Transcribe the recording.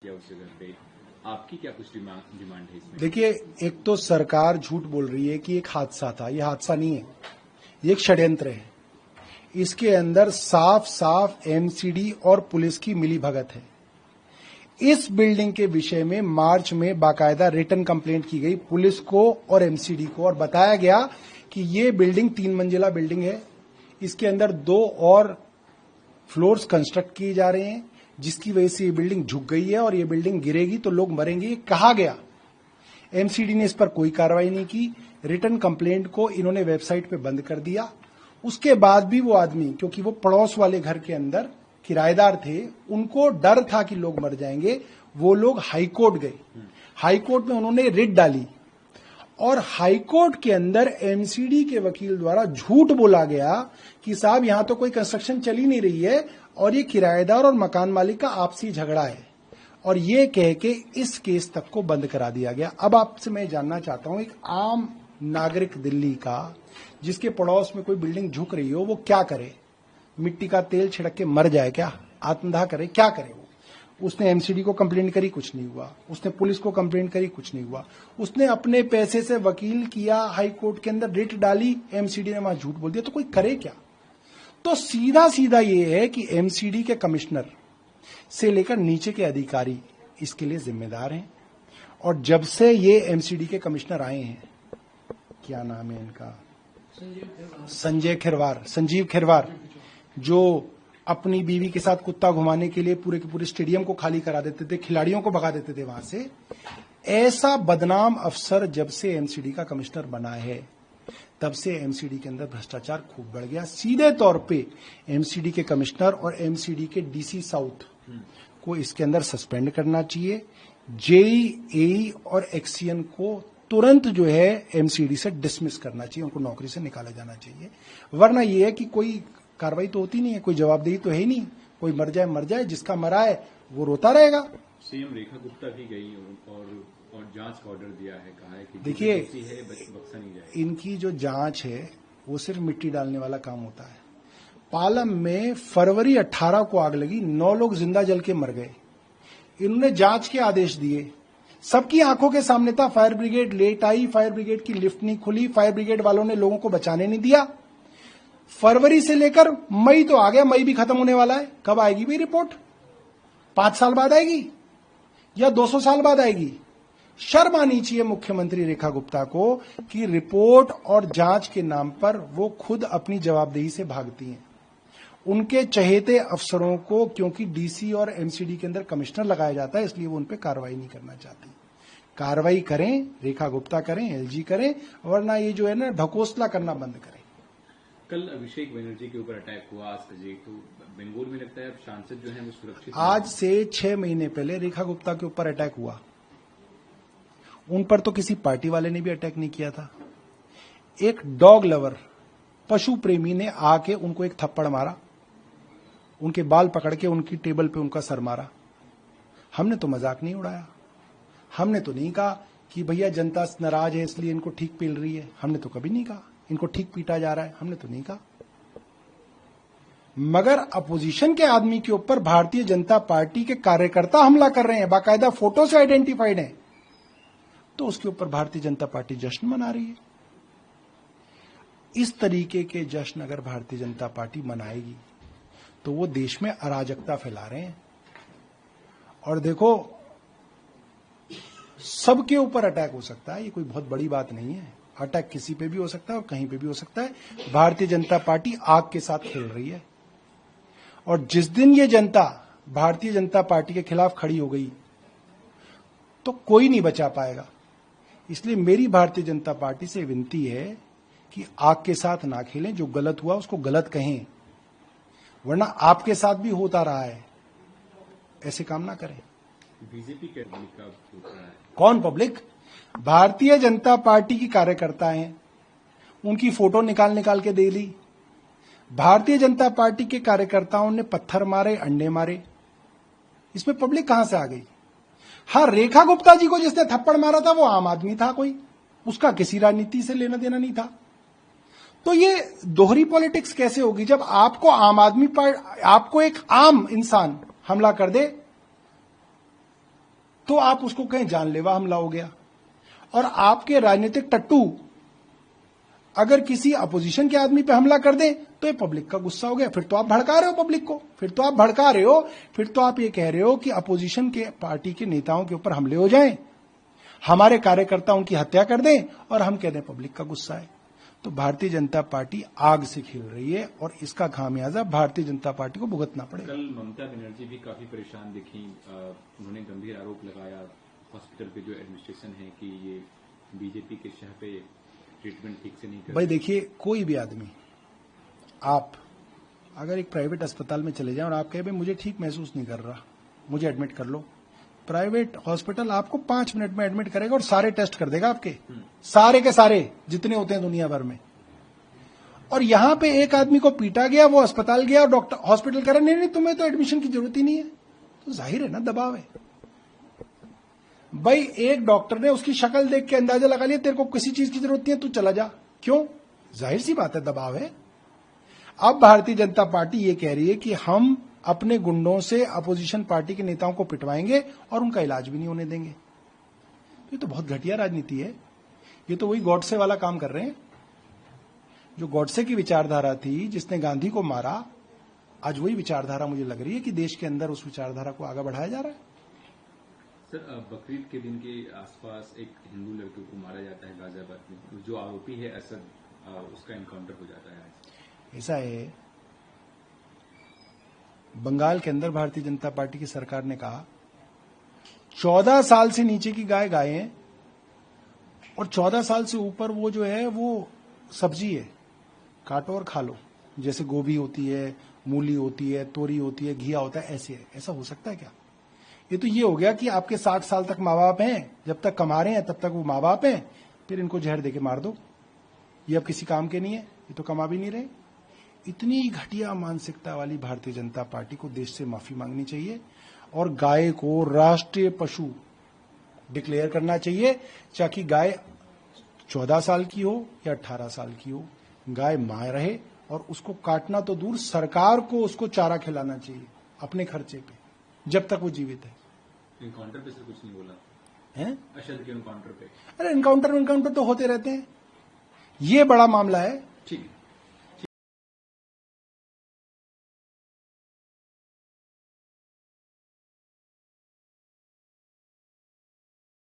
या उस जगह पे आपकी क्या कुछ डिमांड है इसमें? देखिए, एक तो सरकार झूठ बोल रही है कि एक हादसा था। ये हादसा नहीं है, ये एक षड्यंत्र है। इसके अंदर साफ साफ एमसीडी और पुलिस की मिलीभगत है। इस बिल्डिंग के विषय में मार्च में बाकायदा रिटन कंप्लेंट की गई पुलिस को और एमसीडी को, और बताया गया कि ये बिल्डिंग 3 मंजिला बिल्डिंग है। इसके अंदर 2 और फ्लोर्स कंस्ट्रक्ट किए जा रहे हैं, जिसकी वजह से ये बिल्डिंग झुक गई है और ये बिल्डिंग गिरेगी तो लोग मरेंगे, ये कहा गया। एमसीडी ने इस पर कोई कार्रवाई नहीं की। रिटन कंप्लेंट को इन्होंने वेबसाइट पे बंद कर दिया। उसके बाद भी वो आदमी, क्योंकि वो पड़ोस वाले घर के अंदर किराएदार थे, उनको डर था कि लोग मर जाएंगे, वो लोग हाईकोर्ट गए। हाईकोर्ट में उन्होंने रिट डाली और हाईकोर्ट के अंदर एमसीडी के वकील द्वारा झूठ बोला गया कि साहब यहां तो कोई कंस्ट्रक्शन चल ही नहीं रही है और ये किराएदार और मकान मालिक का आपसी झगड़ा है, और ये कह के इस केस तक को बंद करा दिया गया। अब आपसे मैं जानना चाहता हूं, एक आम नागरिक दिल्ली का जिसके पड़ोस में कोई बिल्डिंग झुक रही हो, वो क्या करे? मिट्टी का तेल छिड़क के मर जाए क्या? आत्मदाह करे? क्या करे? वो उसने एमसीडी को कंप्लेंट करी, कुछ नहीं हुआ। उसने पुलिस को कंप्लेंट करी, कुछ नहीं हुआ। उसने अपने पैसे से वकील किया, हाई कोर्ट के अंदर रिट डाली, एमसीडी ने वहां झूठ बोल दिया, तो कोई करे क्या? तो सीधा सीधा ये है कि एमसीडी के कमिश्नर से लेकर नीचे के अधिकारी इसके लिए जिम्मेदार हैं। और जब से ये एमसीडी के कमिश्नर आए हैं, क्या नाम है इनका, संजीव खिरवार, जो अपनी बीवी के साथ कुत्ता घुमाने के लिए पूरे के पूरे स्टेडियम को खाली करा देते थे, खिलाड़ियों को भगा देते थे वहां से, ऐसा बदनाम अफसर जब से एमसीडी का कमिश्नर बना है, तब से एमसीडी के अंदर भ्रष्टाचार खूब बढ़ गया। सीधे तौर पे एमसीडी के कमिश्नर और एमसीडी के डीसी साउथ को इसके अंदर सस्पेंड करना चाहिए। जेई और एक्सीएन को तुरंत जो है एमसीडी से डिसमिस करना चाहिए, उनको नौकरी से निकाला जाना चाहिए। वरना यह है कि कोई कार्रवाई तो होती नहीं है, कोई जवाबदेही तो है ही नहीं। कोई मर जाए, जिसका मरा है वो रोता रहेगा। सीएम रेखा गुप्ता भी गई और जांच का ऑर्डर दिया है, कहा है कि देखिए, बख्शा नहीं जाएगा। इनकी जो जांच है वो सिर्फ मिट्टी डालने वाला काम होता है। पालम में फरवरी 18 को आग लगी, 9 लोग जिंदा जल के मर गए। इन्होंने जांच के आदेश दिए, सबकी आंखों के सामने था। फायर ब्रिगेड लेट आई, फायर ब्रिगेड की लिफ्ट नहीं खुली, फायर ब्रिगेड वालों ने लोगों को बचाने नहीं दिया। फरवरी से लेकर मई तो आ गया, मई भी खत्म होने वाला है। कब आएगी भाई रिपोर्ट? 5 साल बाद आएगी या 200 साल बाद आएगी? शर्म आनी चाहिए मुख्यमंत्री रेखा गुप्ता को कि रिपोर्ट और जांच के नाम पर वो खुद अपनी जवाबदेही से भागती हैं। उनके चहेते अफसरों को क्योंकि डीसी और एमसीडी के अंदर कमिश्नर लगाया जाता है, इसलिए वो उन पर कार्रवाई नहीं करना चाहती। कार्रवाई करें, रेखा गुप्ता करें, एलजी करें, वरना ये जो है ना ढकोसला करना बंद करें। कल अभिषेक बनर्जी के ऊपर अटैक हुआ, आज से तो बंगाल में लगता है अब सांसद जो है वो सुरक्षित। आज से 6 महीने पहले रेखा गुप्ता के ऊपर अटैक हुआ, उन पर तो किसी पार्टी वाले ने भी अटैक नहीं किया था। एक डॉग लवर, पशु प्रेमी ने आके उनको एक थप्पड़ मारा, उनके बाल पकड़ के उनकी टेबल पे उनका सर मारा। हमने तो मजाक नहीं उड़ाया, हमने तो नहीं कहा कि भैया जनता नाराज है इसलिए इनको ठीक पील रही है। हमने तो कभी नहीं कहा इनको ठीक पीटा जा रहा है, हमने तो नहीं कहा। मगर अपोजिशन के आदमी के ऊपर भारतीय जनता पार्टी के कार्यकर्ता हमला कर रहे हैं, बाकायदा फोटो से आइडेंटिफाइड है, तो उसके ऊपर भारतीय जनता पार्टी जश्न मना रही है। इस तरीके के जश्न अगर भारतीय जनता पार्टी मनाएगी तो वो देश में अराजकता फैला रहे हैं। और देखो, सबके ऊपर अटैक हो सकता है, ये कोई बहुत बड़ी बात नहीं है। अटैक किसी पे भी हो सकता है और कहीं पे भी हो सकता है। भारतीय जनता पार्टी आग के साथ खेल रही है, और जिस दिन ये जनता भारतीय जनता पार्टी के खिलाफ खड़ी हो गई तो कोई नहीं बचा पाएगा। इसलिए मेरी भारतीय जनता पार्टी से विनती है कि आग के साथ ना खेलें, जो गलत हुआ उसको गलत कहें, वरना आपके साथ भी होता रहा है, ऐसे काम ना करें। बीजेपी का होता है। कौन पब्लिक? भारतीय जनता पार्टी की कार्यकर्ता हैं, उनकी फोटो निकाल निकाल के दे ली। भारतीय जनता पार्टी के कार्यकर्ताओं ने पत्थर मारे, अंडे मारे, इसमें पब्लिक कहां से आ गई? हाँ, रेखा गुप्ता जी को जिसने थप्पड़ मारा था वो आम आदमी था, कोई उसका किसी राजनीति से लेना देना नहीं था। तो ये दोहरी पॉलिटिक्स कैसे होगी जब आपको आम आदमी पर, आपको एक आम इंसान हमला कर दे तो आप उसको कहें जानलेवा हमला हो गया। और आपके राजनीतिक टट्टू अगर किसी अपोजिशन के आदमी पे हमला कर दें तो ये पब्लिक का गुस्सा हो गया, फिर तो आप भड़का रहे हो पब्लिक को, फिर तो आप ये कह रहे हो कि अपोजिशन के पार्टी के नेताओं के ऊपर हमले हो जाएं, हमारे कार्यकर्ताओं की हत्या कर दें और हम कह दें पब्लिक का गुस्सा है। तो भारतीय जनता पार्टी आग से खेल रही है और इसका खामियाजा भारतीय जनता पार्टी को भुगतना पड़ेगा। कल ममता बनर्जी भी काफी परेशान दिखी, उन्होंने गंभीर आरोप लगाया हॉस्पिटल पे जो एडमिनिस्ट्रेशन है कि ये बीजेपी के शह पे ट्रीटमेंट ठीक से नहीं कर। भाई देखिए, कोई भी आदमी, आप अगर एक प्राइवेट अस्पताल में चले जाएं और आप कहें भाई मुझे ठीक महसूस नहीं कर रहा, मुझे एडमिट कर लो, प्राइवेट हॉस्पिटल आपको 5 मिनट में एडमिट करेगा और सारे टेस्ट कर देगा आपके, सारे के सारे जितने होते हैं दुनिया भर में। और यहां पे एक आदमी को पीटा गया, वो अस्पताल गया और डॉक्टर हॉस्पिटल कह रहा नहीं तुम्हें तो एडमिशन की जरूरत ही नहीं है। तो जाहिर है ना दबाव है। भाई एक डॉक्टर ने उसकी शक्ल देख के अंदाजा लगा लिया तेरे को किसी चीज की जरूरत नहीं है, तू चला जा। क्यों? जाहिर सी बात है, दबाव है। अब भारतीय जनता पार्टी ये कह रही है कि हम अपने गुंडों से अपोजिशन पार्टी के नेताओं को पिटवाएंगे और उनका इलाज भी नहीं होने देंगे। ये तो बहुत घटिया राजनीति है। ये तो वही गॉडसे वाला काम कर रहे हैं। जो गॉडसे की विचारधारा थी, जिसने गांधी को मारा, आज वही विचारधारा मुझे लग रही है कि देश के अंदर उस विचारधारा को आगे बढ़ाया जा रहा है। सर, बकरीद के दिन के आसपास एक हिंदू लड़के को मारा जाता है गाजियाबाद में, जो आरोपी है असद, उसका एनकाउंटर हो जाता है। ऐसा है, बंगाल के अंदर भारतीय जनता पार्टी की सरकार ने कहा 14 साल से नीचे की गाय गायें और 14 साल से ऊपर वो जो है वो सब्जी है, काटो और खा लो। जैसे गोभी होती है, मूली होती है, तोरी होती है, घिया होता है, ऐसे है। ऐसा हो सकता है क्या? ये तो ये हो गया कि आपके 60 साल तक माँ बाप हैं, जब तक कमा रहे हैं तब तक वो माँ बाप हैं, फिर इनको जहर देके मार दो। ये अब किसी काम के नहीं है, ये तो कमा भी नहीं रहे। इतनी घटिया मानसिकता वाली भारतीय जनता पार्टी को देश से माफी मांगनी चाहिए और गाय को राष्ट्रीय पशु डिक्लेयर करना चाहिए, ताकि गाय 14 साल की हो या 18 साल की हो, गाय मां रहे और उसको काटना तो दूर, सरकार को उसको चारा खिलाना चाहिए अपने खर्चे पे जब तक वो जीवित है। एनकाउंटर पे सर कुछ नहीं बोला हैं? अशद के एनकाउंटर पे? अरे एनकाउंटर तो होते रहते हैं, ये बड़ा मामला है। ठीक है।